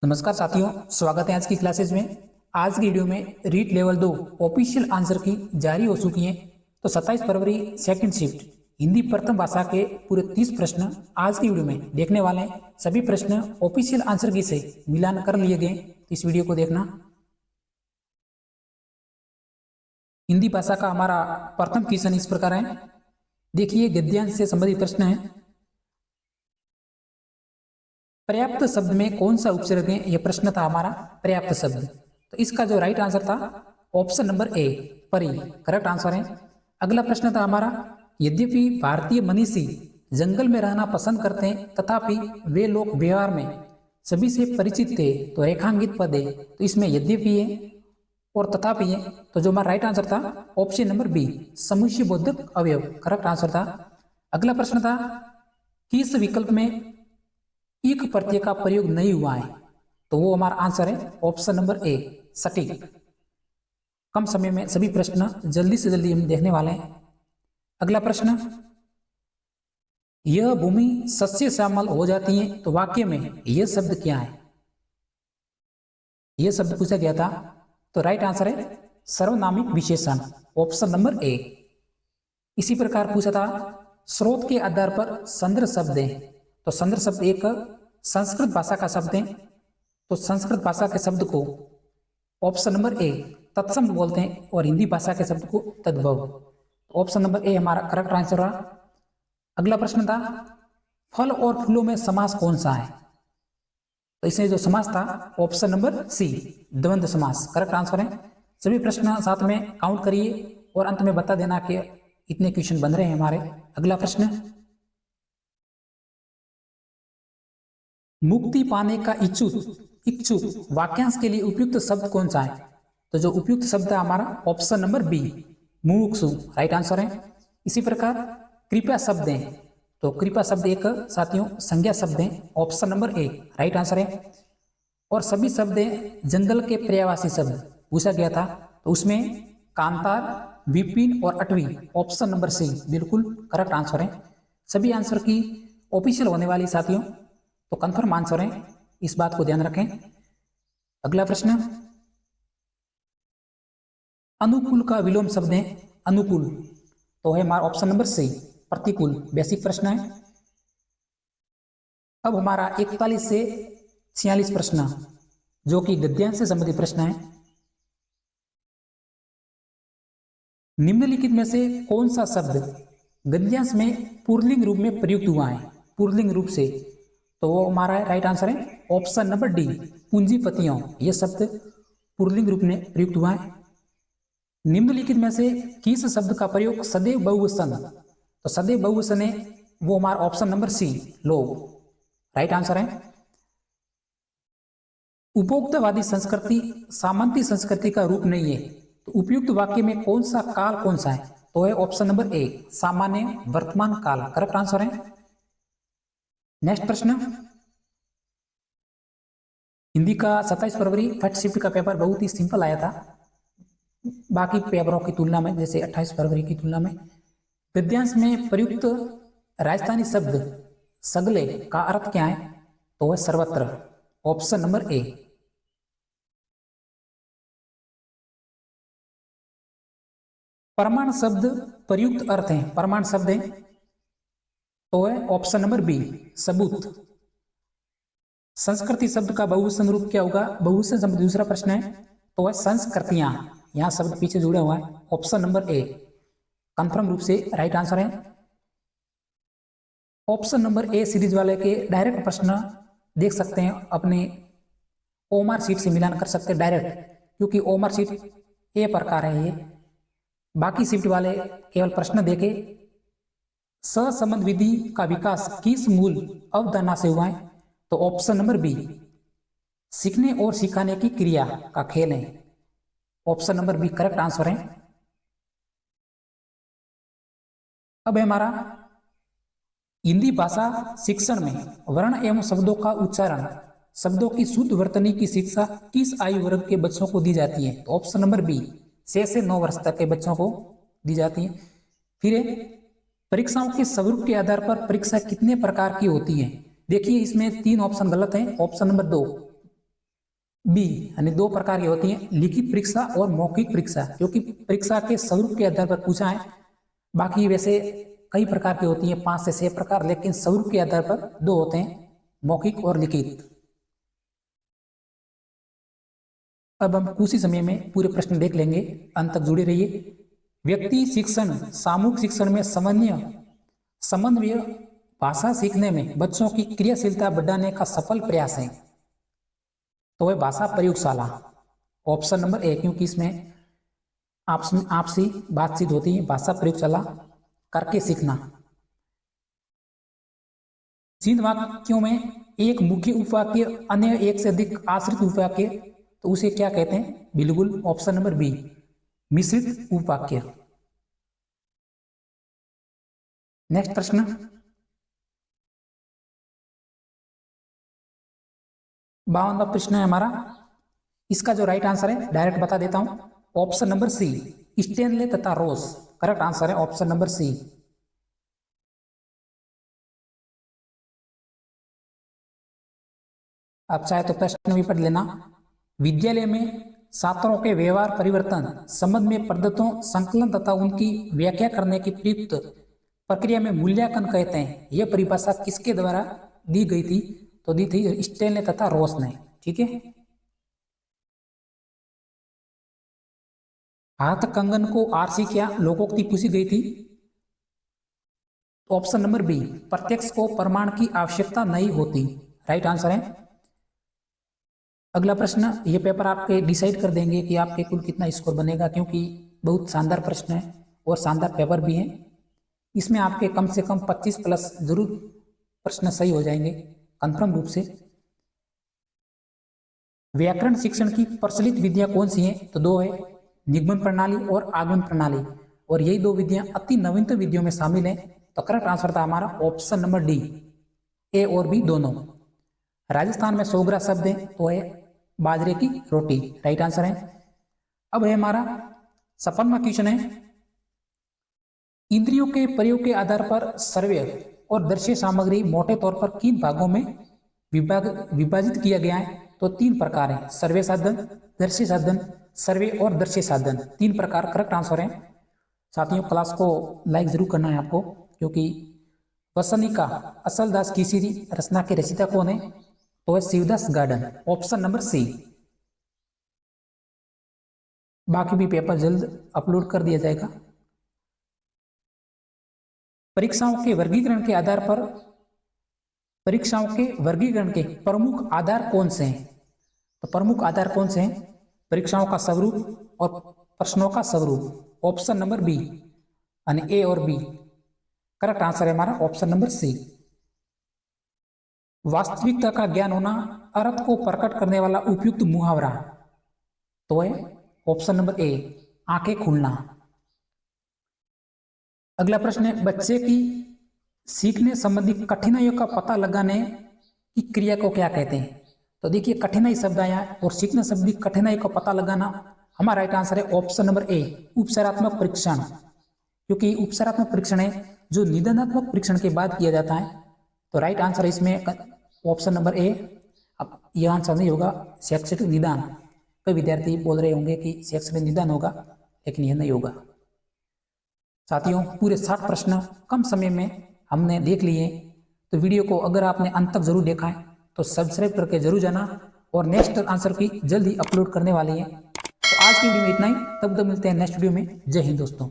नमस्कार साथियों, स्वागत है आज की क्लासेज में। आज की वीडियो में रीट लेवल 2 ऑफिशियल आंसर की जारी हो चुकी है। तो 27 फरवरी सेकंड शिफ्ट हिंदी प्रथम भाषा के पूरे 30 प्रश्न आज की वीडियो में देखने वाले हैं। सभी प्रश्न ऑफिशियल आंसर की से मिलान कर लिए गए, तो इस वीडियो को देखना। हिंदी भाषा का हमारा प्रथम क्वेश्चन इस प्रकार है। देखिए, गद्यांश से संबंधित प्रश्न है। पर्याप्त शब्द में कौन सा उपसर्ग है? यह प्रश्न था हमारा, पर्याप्त शब्द। तो इसका जो राइट आंसर था ऑप्शन नंबर ए, परी, करेक्ट आंसर है। अगला प्रश्न था हमारा, यद्यपि भारतीय मनीषी जंगल में रहना पसंद करते हैं तथापि वे लोग व्यवहार में सभी से परिचित थे, तो रेखांकित पद है, तो इसमें यद्यपि है और तथापि है। तो जो हमारा राइट आंसर था ऑप्शन नंबर बी, समुच्चय बोधक अवयव, करेक्ट आंसर था। अगला प्रश्न था, किस विकल्प में एक प्रत्यय का प्रयोग नहीं हुआ है? तो वो हमारा आंसर है ऑप्शन नंबर ए, सटीक। कम समय में सभी प्रश्न जल्दी से जल्दी हम देखने वाले हैं। अगला प्रश्न, यह भूमि सस्य श्यामल हो जाती है, तो वाक्य में यह शब्द क्या है? यह शब्द पूछा गया था, तो राइट आंसर है सर्वनामिक विशेषण, ऑप्शन नंबर ए। इसी प्रकार पूछा था, स्रोत के आधार पर संदर्भ शब्द है, तो संदर्भ शब्द एक संस्कृत भाषा का शब्द है, तो संस्कृत भाषा के शब्द को ऑप्शन नंबर ए तत्सम बोलते हैं और हिंदी भाषा के शब्द को तद्भव। ऑप्शन नंबर ए हमारा करेक्ट आंसर रहा। अगला प्रश्न था, फल और फूलों में समास कौन सा है? तो इसमें जो समास था ऑप्शन नंबर सी, द्वंद्व समास, करेक्ट आंसर है। सभी प्रश्न साथ में काउंट करिए और अंत में बता देना कि इतने क्वेश्चन बन रहे हैं हमारे। अगला प्रश्न, मुक्ति पाने का इच्छुक वाक्यांश के लिए उपयुक्त शब्द कौन सा है? तो जो उपयुक्त शब्द है हमारा ऑप्शन नंबर बी, मुमुक्षु, राइट आंसर है। इसी प्रकार कृपया शब्द है, तो कृपया शब्द एक साथियों संज्ञा शब्द है, option number A, right answer है। और सभी शब्द जंगल के पर्यायवासी शब्द पूछा गया था, तो उसमें कांतार, विपिन और अटवी, ऑप्शन नंबर सी बिल्कुल करेक्ट आंसर है। सभी आंसर की ऑफिशियल होने वाली साथियों, तो कंफर्म आंसर है, इस बात को ध्यान रखें। अगला प्रश्न, अनुकूल का विलोम शब्द है अनुकूल, तो है हमारा ऑप्शन नंबर सी, प्रतिकूल। बेसिक प्रश्न है। अब हमारा 41 से 46 प्रश्न जो कि गद्यांश से संबंधित प्रश्न है। निम्नलिखित में से कौन सा शब्द गद्यांश में पुल्लिंग रूप में प्रयुक्त हुआ है? पुल्लिंग रूप से, तो वो हमारा राइट आंसर है ऑप्शन नंबर डी, पूंजीपतियों, यह शब्द पुल्लिंग रूप में प्रयुक्त हुआ है। निम्नलिखित में से किस शब्द का प्रयोग सदैव बहुवचन, तो सदैव बहुवचन है वो हमारा ऑप्शन नंबर सी, लोग, राइट आंसर है। उपभोक्तावादी संस्कृति सामंती संस्कृति का रूप नहीं है, तो उपयुक्त वाक्य में कौन सा काल कौन सा है? तो है ऑप्शन नंबर ए, सामान्य वर्तमान काल, करेक्ट आंसर है। नेक्स्ट प्रश्न, हिंदी का 27 फरवरी फर्स्ट शिफ्ट का पेपर बहुत ही सिंपल आया था बाकी पेपरों की तुलना में, जैसे 28 फरवरी की तुलना में। गद्यांश में प्रयुक्त राजस्थानी शब्द सगले का अर्थ क्या है? तो वह सर्वत्र, ऑप्शन नंबर ए। प्रमाण शब्द प्रयुक्त अर्थ है, प्रमाण शब्द है, तो है ऑप्शन नंबर बी, सबूत। संस्कृति शब्द का बहुवचन रूप क्या होगा? बहुवचन शब्द दूसरा प्रश्न है, तो है संस्कृतियां, यहां शब्द पीछे जुड़ा हुआ है, ऑप्शन नंबर ए कंफर्म रूप से राइट आंसर है। ऑप्शन नंबर ए सीरीज वाले के डायरेक्ट प्रश्न देख सकते हैं, अपने ओमआर सीट से मिलान कर सकते हैं डायरेक्ट, क्योंकि ओमआर सीट ए प्रकार है ये। बाकी शिफ्ट वाले केवल प्रश्न देके सहसंबंध विधि का विकास किस मूल अवधारणा से हुआ है? तो ऑप्शन नंबर बी, सीखने और सिखाने की क्रिया का खेल है, option number B correct answer है। अब है हमारा हिंदी भाषा शिक्षण में वर्ण एवं शब्दों का उच्चारण, शब्दों की शुद्ध वर्तनी की शिक्षा किस आयु वर्ग के बच्चों को दी जाती है? तो ऑप्शन नंबर बी, 6 से 9 वर्ष तक के बच्चों को दी जाती है। फिर परीक्षाओं के स्वरूप के आधार पर परीक्षा कितने प्रकार की होती है? देखिए, इसमें 3 ऑप्शन गलत है, ऑप्शन नंबर 2 बी यानी दो प्रकार की होती हैं, लिखित परीक्षा और मौखिक परीक्षा, क्योंकि परीक्षा के स्वरूप के आधार पर पूछा है। बाकी वैसे कई प्रकार की होती हैं, 5 से 6 प्रकार, लेकिन स्वरूप के आधार पर दो होते हैं, मौखिक और लिखित। अब हम कुछ ही समय में पूरे प्रश्न देख लेंगे, अंत तक जुड़े रहिए। व्यक्ति शिक्षण सामूहिक शिक्षण में समन्वय भाषा सीखने में बच्चों की क्रियाशीलता बढ़ाने का सफल प्रयास है, तो वह भाषा प्रयोगशाला, ऑप्शन नंबर ए, क्योंकि इसमें आपसी बातचीत होती है, भाषा प्रयोगशाला करके सीखना। जिन वाक्यों में एक मुख्य उपवाक्य अन्य एक से अधिक आश्रित उपवाक्य, तो उसे क्या कहते हैं? बिल्कुल ऑप्शन नंबर बी, मिश्रित उपवाक्य। नेक्स्ट प्रश्न, 52वां प्रश्न है हमारा। इसका जो राइट आंसर है डायरेक्ट बता देता हूं, ऑप्शन नंबर सी, स्टेनले तथा रोस, करेक्ट आंसर है ऑप्शन नंबर सी। आप चाहे तो प्रश्न भी पढ़ लेना। विद्यालय में छात्रों के व्यवहार परिवर्तन संबंध में पद्धतों संकलन तथा उनकी व्याख्या करने की प्रयुक्त प्रक्रिया में मूल्यांकन कहते हैं। यह परिभाषा किसके द्वारा दी गई थी? तो दी थी स्टेनले तथा रोस ने। ठीक है। हाथ कंगन को आरसी क्या लोकोक्ति पूछी गई थी? ऑप्शन नंबर बी, प्रत्यक्ष को प्रमाण की आवश्यकता नहीं होती, राइट आंसर है। अगला प्रश्न, ये पेपर आपके डिसाइड कर देंगे कि आपके कुल कितना स्कोर बनेगा, क्योंकि बहुत शानदार प्रश्न है और शानदार पेपर भी है। इसमें आपके कम से कम 25 प्लस जरूर प्रश्न सही हो जाएंगे कंफर्म रूप से। व्याकरण शिक्षण की प्रचलित विधियां कौन सी हैं? तो दो है, निगमन प्रणाली और आगमन प्रणाली, और यही दो विधियां अति नवीनतम विधियों में शामिल हैं। तो करेक्ट आंसर था हमारा ऑप्शन नंबर डी, ए और बी दोनों। राजस्थान में सोगरा शब्द है, तो है बाजरे की रोटी, राइट आंसर है। अब है हमारा 56वां क्वेश्चन है, इंद्रियों के प्रयोग के आधार पर श्रव्य और दृश्य सामग्री मोटे तौर पर किन भागों में विभाजित किया गया है? तो 3 प्रकार है, श्रव्य साधन, दृश्य साधन, श्रव्य और दृश्य साधन, 3 प्रकार करेक्ट आंसर है। साथियों, क्लास को लाइक जरूर करना है आपको, क्योंकि वसनिका असल दास की सीरी रचना के रचयिता कौन है? तो है Shivdas garden, option number C. बाकी भी पेपर जल्द अपलोड कर दिया जाएगा। परीक्षाओं के वर्गीकरण के आधार पर परीक्षाओं के वर्गीकरण के प्रमुख आधार कौन से हैं? तो प्रमुख आधार कौन से हैं? परीक्षाओं का स्वरूप और प्रश्नों का स्वरूप, ऑप्शन नंबर बी, यानी ए और बी। करेक्ट आंसर है हमारा ऑप्शन नंबर सी। वास्तविकता का ज्ञान होना, अर्थ को प्रकट करने वाला उपयुक्त मुहावरा, तो है ऑप्शन नंबर ए, आंखें खुलना। अगला प्रश्न है, बच्चे की सीखने संबंधी कठिनाइयों का पता लगाने की क्रिया को क्या कहते हैं? तो देखिए, कठिनाई शब्द आया और सीखने संबंधी कठिनाई का पता लगाना, हमारा राइट आंसर है ऑप्शन नंबर ए, उपचारात्मक परीक्षण, क्योंकि उपचारात्मक परीक्षण है जो निदानात्मक परीक्षण के बाद किया जाता है। तो राइट आंसर इसमें ऑप्शन नंबर ए। अब यह आंसर नहीं होगा शैक्षिक निदान। कई विद्यार्थी बोल रहे होंगे कि शैक्षिक निदान होगा, लेकिन यह नहीं होगा। साथियों, पूरे 60 प्रश्न कम समय में हमने देख लिए। तो वीडियो को अगर आपने अंत तक जरूर देखा है तो सब्सक्राइब करके जरूर जाना, और नेक्स्ट आंसर की जल्द ही अपलोड करने वाली है। तो आज की वीडियो में इतना ही, तब तक मिलते हैं नेक्स्ट वीडियो में। जय हिंद दोस्तों।